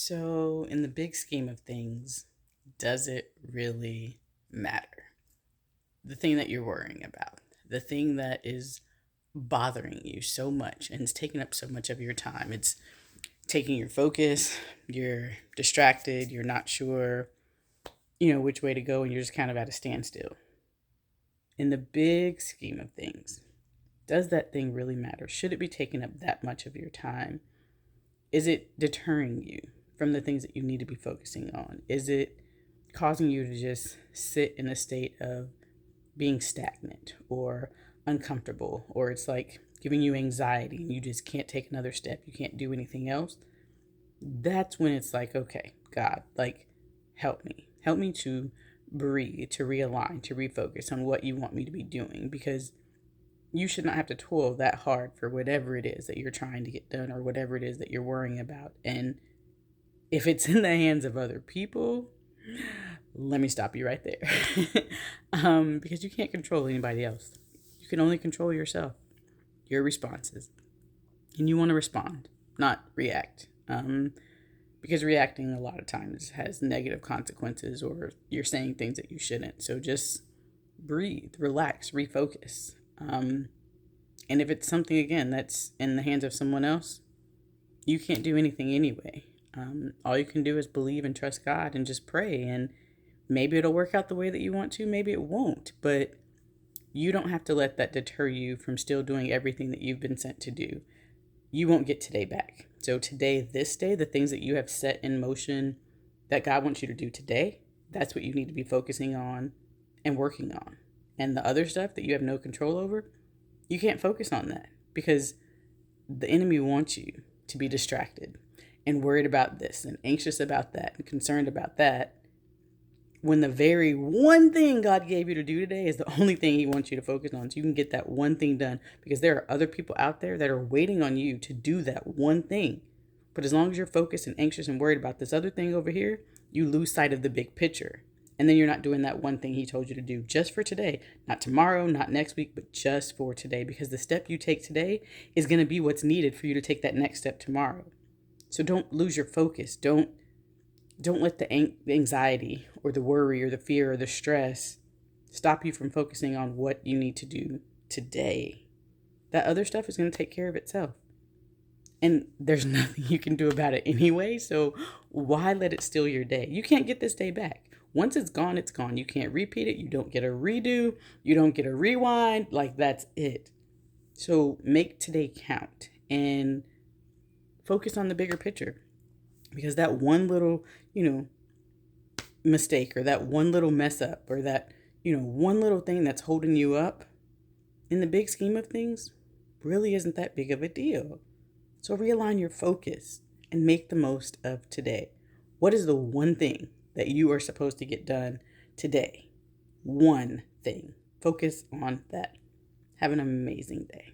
So, in the big scheme of things, does it really matter? The thing that you're worrying about, the thing that is bothering you so much and it's taking up so much of your time, it's taking your focus, you're distracted, you're not sure, which way to go, and you're just kind of at a standstill. In the big scheme of things, does that thing really matter? Should it be taking up that much of your time? Is it deterring you from the things that you need to be focusing on? Is it causing you to just sit in a state of being stagnant or uncomfortable, or it's like giving you anxiety and you just can't take another step? You can't do anything else. That's when it's like, okay, God, like, help me. Help me to breathe, to realign, to refocus on what you want me to be doing, because you should not have to toil that hard for whatever it is that you're trying to get done or whatever it is that you're worrying about. And if it's in the hands of other people, let me stop you right there. Because you can't control anybody else. You can only control yourself, your responses. And you want to respond, not react. Because reacting a lot of times has negative consequences, or you're saying things that you shouldn't. So just breathe, relax, refocus. And if it's something, again, that's in the hands of someone else, you can't do anything anyway. All you can do is believe and trust God and just pray. And maybe it'll work out the way that you want to, maybe it won't. But you don't have to let that deter you from still doing everything that you've been sent to do. You won't get today back. So today, this day, the things that you have set in motion that God wants you to do today, that's what you need to be focusing on and working on. And the other stuff that you have no control over, you can't focus on that, because the enemy wants you to be distracted and worried about this and anxious about that and concerned about that, when the very one thing God gave you to do today is the only thing he wants you to focus on, so you can get that one thing done, because there are other people out there that are waiting on you to do that one thing. But as long as you're focused and anxious and worried about this other thing over here, you lose sight of the big picture. And then you're not doing that one thing he told you to do just for today, not tomorrow, not next week, but just for today, because the step you take today is going to be what's needed for you to take that next step tomorrow. So don't lose your focus. Don't let the anxiety or the worry or the fear or the stress stop you from focusing on what you need to do today. That other stuff is going to take care of itself. And there's nothing you can do about it anyway, so why let it steal your day? You can't get this day back. Once it's gone, it's gone. You can't repeat it. You don't get a redo. You don't get a rewind. Like, that's it. So make today count and focus on the bigger picture. Because that one little, mistake, or that one little mess up, or that, one little thing that's holding you up, in the big scheme of things, really isn't that big of a deal. So realign your focus and make the most of today. What is the one thing that you are supposed to get done today? One thing. Focus on that. Have an amazing day.